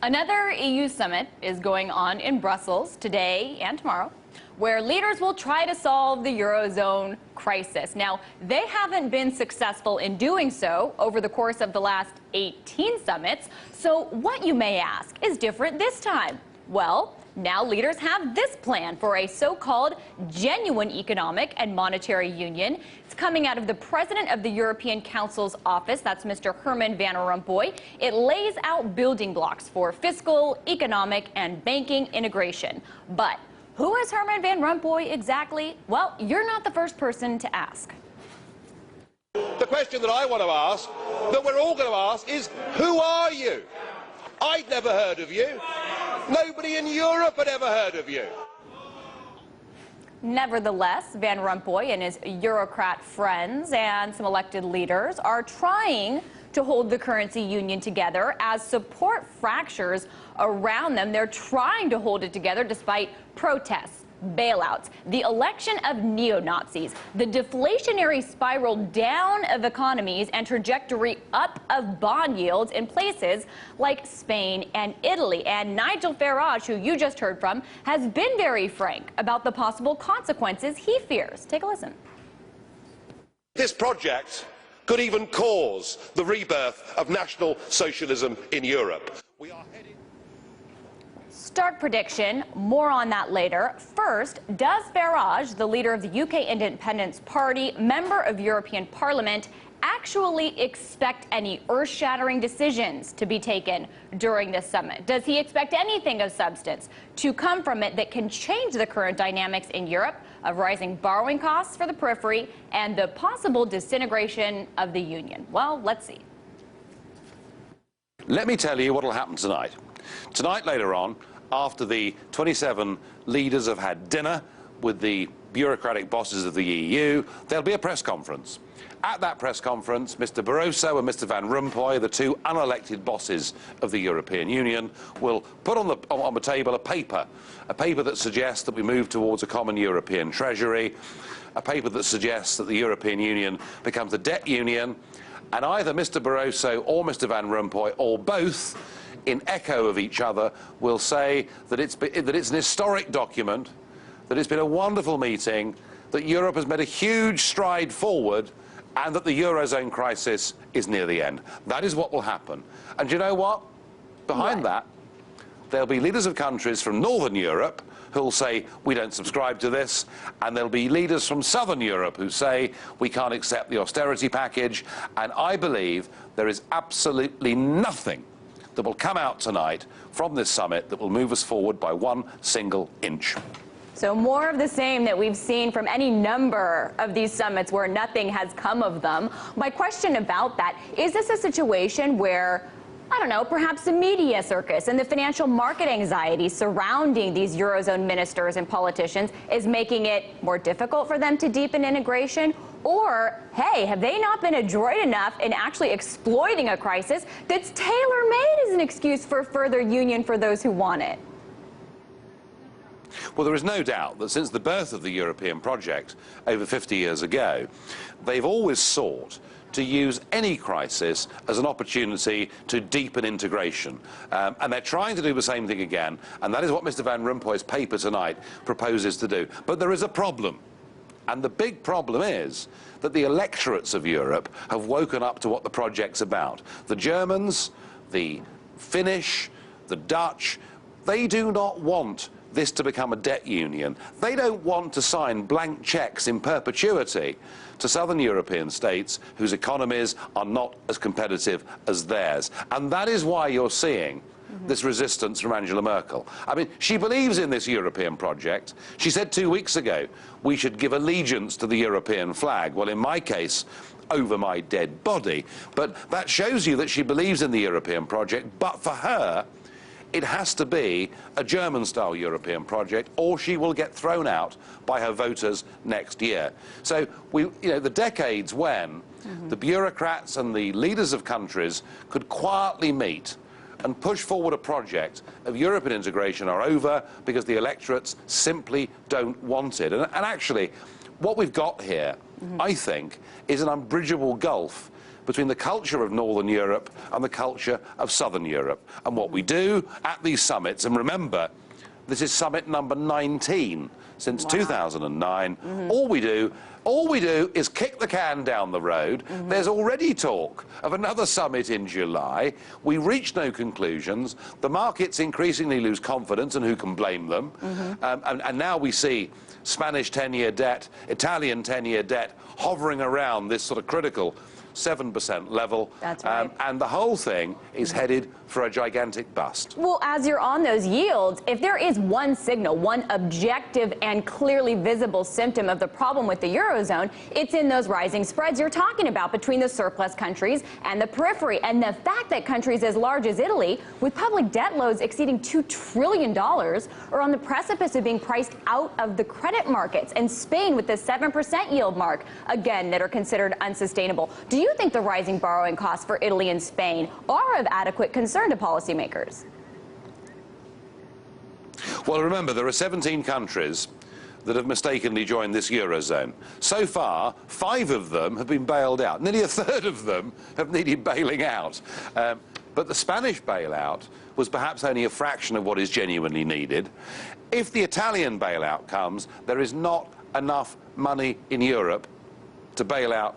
Another EU summit is going on in Brussels today and tomorrow, where leaders will try to solve the Eurozone crisis. Now, they haven't been successful in doing so over the course of the last 18 summits. So what, you may ask, is different this time? Well, now leaders have this plan for a so-called genuine economic and monetary union. It's coming out of the president of the European Council's office, that's Mr. Herman Van Rompuy. It lays out building blocks for fiscal, economic, and banking integration. But who is Herman Van Rompuy exactly? Well, you're not the first person to ask. The question that I want to ask, that we're all going to ask, is who are you? I'd never heard of you. Nobody in Europe had ever heard of you. Nevertheless, Van Rompuy and his Eurocrat friends and some elected leaders are trying to hold the currency union together as support fractures around them. They're trying to hold it together despite protests, bailouts, the election of neo-Nazis, the deflationary spiral down of economies and trajectory up of bond yields in places like Spain and Italy. And Nigel Farage, who you just heard from, has been very frank about the possible consequences he fears. Take a listen. This project could even cause the rebirth of National Socialism in Europe. We are headed... Stark prediction, more on that later. First, does Farage, the leader of the UK Independence Party, member of European Parliament, actually expect any earth-shattering decisions to be taken during this summit? Does he expect anything of substance to come from it that can change the current dynamics in Europe of rising borrowing costs for the periphery and the possible disintegration of the union? Well, let's see. Let me tell you what will happen tonight. Tonight, later on, after the 27 leaders have had dinner with the bureaucratic bosses of the EU, there'll be a press conference. At that press conference, Mr. Barroso and Mr. Van Rompuy, the two unelected bosses of the European Union, will put on the table a paper that suggests that we move towards a common European treasury, a paper that suggests that the European Union becomes a debt union, and either Mr. Barroso or Mr. Van Rompuy, or both, in echo of each other, will say that it's an historic document, that it's been a wonderful meeting, that Europe has made a huge stride forward, and that the Eurozone crisis is near the end. That is what will happen. And you know what? Behind that, there'll be leaders of countries from Northern Europe who'll say, we don't subscribe to this, and there'll be leaders from Southern Europe who say, we can't accept the austerity package, and I believe there is absolutely nothing that will come out tonight from this summit that will move us forward by one single inch. So more of the same that we've seen from any number of these summits where nothing has come of them. My question about that, is this a situation where, I don't know, perhaps the media circus and the financial market anxiety surrounding these Eurozone ministers and politicians is making it more difficult for them to deepen integration? Or, hey, have they not been adroit enough in actually exploiting a crisis that's tailor-made as an excuse for further union for those who want it? Well, there is no doubt that since the birth of the European project over 50 years ago, they've always sought to use any crisis as an opportunity to deepen integration. And they're trying to do the same thing again, and that is what Mr. Van Rompuy's paper tonight proposes to do. But there is a problem. And the big problem is that the electorates of Europe have woken up to what the project's about. The Germans, the Finnish, the Dutch, they do not want this to become a debt union. They don't want to sign blank cheques in perpetuity to southern European states whose economies are not as competitive as theirs. And that is why you're seeing this resistance from Angela Merkel. I mean, she believes in this European project. She said 2 weeks ago, we should give allegiance to the European flag. Well, in my case, over my dead body. But that shows you that she believes in the European project, but for her, it has to be a German-style European project, or she will get thrown out by her voters next year. So, the decades when the bureaucrats and the leaders of countries could quietly meet and push forward a project of European integration are over because the electorates simply don't want it. And actually, what we've got here, I think, is an unbridgeable gulf between the culture of Northern Europe and the culture of Southern Europe. And what we do at these summits, and remember, this is summit number 19 since 2009, all we do is kick the can down the road. There's already talk of another summit in July. We reach no conclusions. The markets increasingly lose confidence, and who can blame them? And now we see Spanish 10-year debt, Italian 10-year debt hovering around this sort of critical 7% level. That's right. And the whole thing is headed for a gigantic bust. Well, as you're on those yields, if there is one signal, one objective and clearly visible symptom of the problem with the Eurozone, it's in those rising spreads you're talking about between the surplus countries and the periphery. And the fact that countries as large as Italy, with public debt loads exceeding $2 trillion, are on the precipice of being priced out of the credit markets, and Spain with the 7% yield mark, again, that are considered unsustainable. Do you think the rising borrowing costs for Italy and Spain are of adequate concern to policymakers? Well, remember, there are 17 countries that have mistakenly joined this Eurozone. So far, 5 of them have been bailed out. Nearly a third of them have needed bailing out. But the Spanish bailout was perhaps only a fraction of what is genuinely needed. If the Italian bailout comes, there is not enough money in Europe to bail out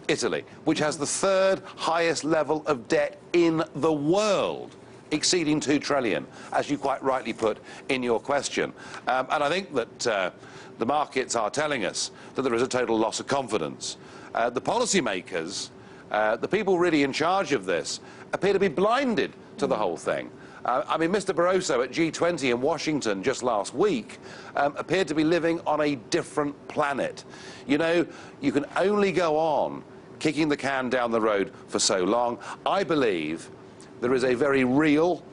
Italy, which has the 3rd highest level of debt in the world, exceeding 2 trillion, as you quite rightly put in your question. And I think that the markets are telling us that there is a total loss of confidence. The policymakers, the people really in charge of this, appear to be blinded to the whole thing. I mean, Mr. Barroso at G20 in Washington just last week appeared to be living on a different planet. You know, you can only go on kicking the can down the road for so long. I believe there is a very real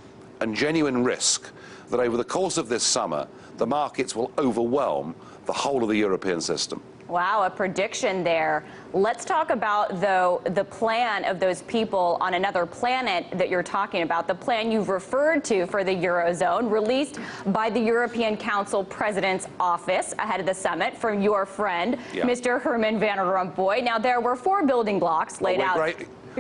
and genuine risk that over the course of this summer, the markets will overwhelm the whole of the European system. Wow, a prediction there. Let's talk about, though, the plan of those people on another planet that you're talking about, the plan you've referred to for the Eurozone, released by the European Council President's Office ahead of the summit from your friend, Mr. Herman Van Rompuy. Now, there were 4 building blocks laid out.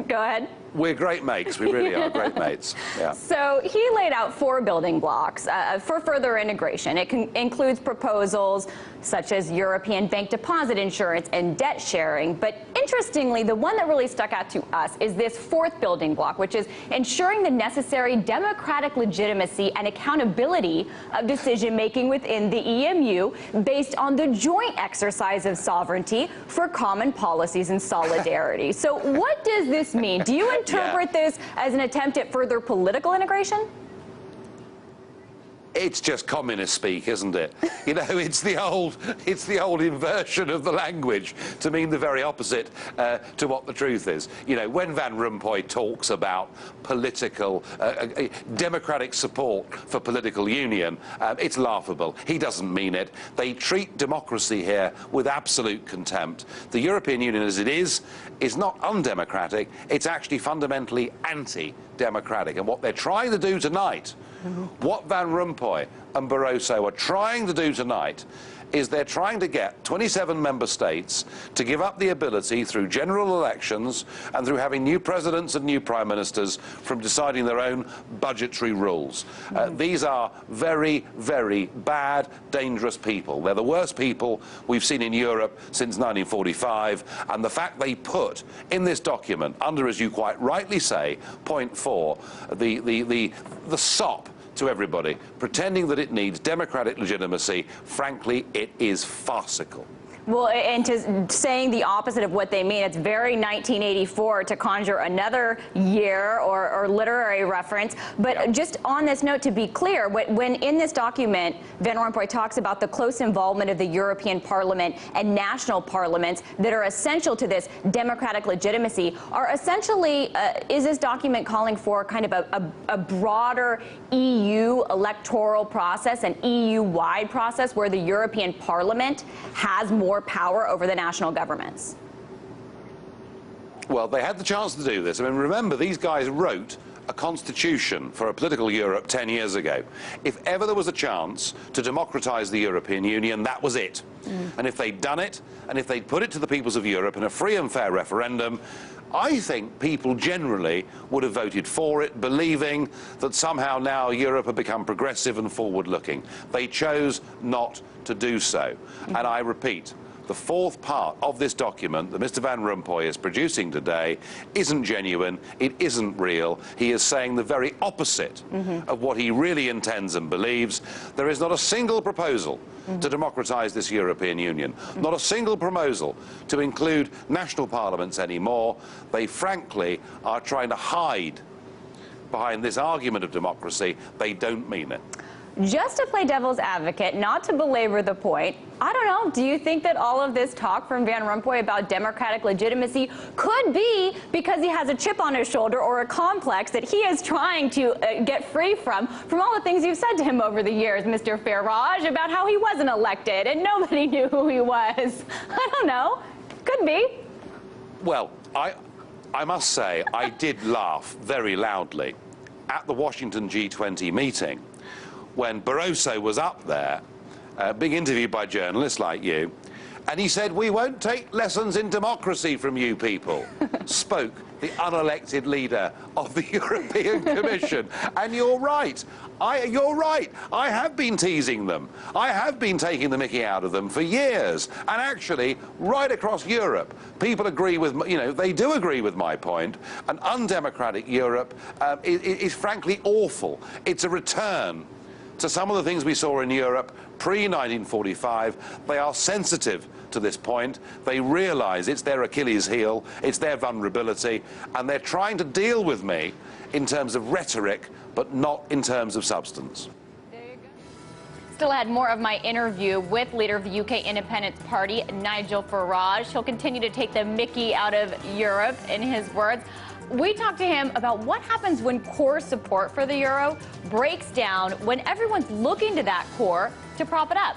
Go ahead. We're great mates. We really are great mates. Yeah. So he laid out 4 building blocks for further integration. It includes proposals such as European bank deposit insurance and debt sharing. But interestingly, the one that really stuck out to us is this 4th building block, which is ensuring the necessary democratic legitimacy and accountability of decision-making within the EMU based on the joint exercise of sovereignty for common policies and solidarity. So what does this mean? Do you interpret this as an attempt at further political integration? It's just communist speak, isn't it? You know, it's the old inversion of the language to mean the very opposite to what the truth is. You know, when Van Rompuy talks about political, democratic support for political union, it's laughable. He doesn't mean it. They treat democracy here with absolute contempt. The European Union as it is not undemocratic. It's actually fundamentally anti-democratic. And what they're trying to do tonight, what Van Rompuy and Barroso are trying to do tonight, is they're trying to get 27 member states to give up the ability through general elections and through having new presidents and new prime ministers from deciding their own budgetary rules. These are very, very bad, dangerous people. They're the worst people we've seen in Europe since 1945, and the fact they put in this document, under, as you quite rightly say, point 4, the sop to everybody, pretending that it needs democratic legitimacy, frankly, it is farcical. Well, and to saying the opposite of what they mean, it's very 1984 to conjure another year or literary reference. But just on this note, to be clear, when in this document, Van Rompuy talks about the close involvement of the European Parliament and national parliaments that are essential to this democratic legitimacy, are essentially, is this document calling for kind of a broader EU electoral process, an EU-wide process where the European Parliament has more power over the national governments? Well, they had the chance to do this. I mean, remember, these guys wrote a constitution for a political Europe 10 years ago. If ever there was a chance to democratise the European Union, that was it. And if they'd done it, and if they'd put it to the peoples of Europe in a free and fair referendum, I think people generally would have voted for it, believing that somehow now Europe had become progressive and forward-looking. They chose not to do so. And I repeat, the fourth part of this document that Mr. Van Rompuy is producing today isn't genuine, it isn't real. He is saying the very opposite of what he really intends and believes. There is not a single proposal to democratise this European Union, not a single proposal to include national parliaments anymore. They frankly are trying to hide behind this argument of democracy. They don't mean it. Just to play devil's advocate, not to belabor the point, I don't know, do you think that all of this talk from Van Rompuy about democratic legitimacy could be because he has a chip on his shoulder or a complex that he is trying to get free from all the things you've said to him over the years, Mr. Farage, about how he wasn't elected and nobody knew who he was? I don't know. Could be. Well, I must say I did laugh very loudly at the Washington G20 meeting when Barroso was up there, being interviewed by journalists like you, and he said, "We won't take lessons in democracy from you people," spoke the unelected leader of the European Commission. And you're right. You're right. I have been teasing them. I have been taking the mickey out of them for years. And actually, right across Europe, people agree with, they do agree with my point. An undemocratic Europe is frankly awful. It's a return to some of the things we saw in Europe pre-1945. They are sensitive to this point. They realise it's their Achilles heel, it's their vulnerability, and they're trying to deal with me in terms of rhetoric, but not in terms of substance. There you go. Still had more of my interview with leader of the UK Independence Party, Nigel Farage. He'll continue to take the mickey out of Europe, in his words. We talked to him about what happens when core support for the euro breaks down when everyone's looking to that core to prop it up.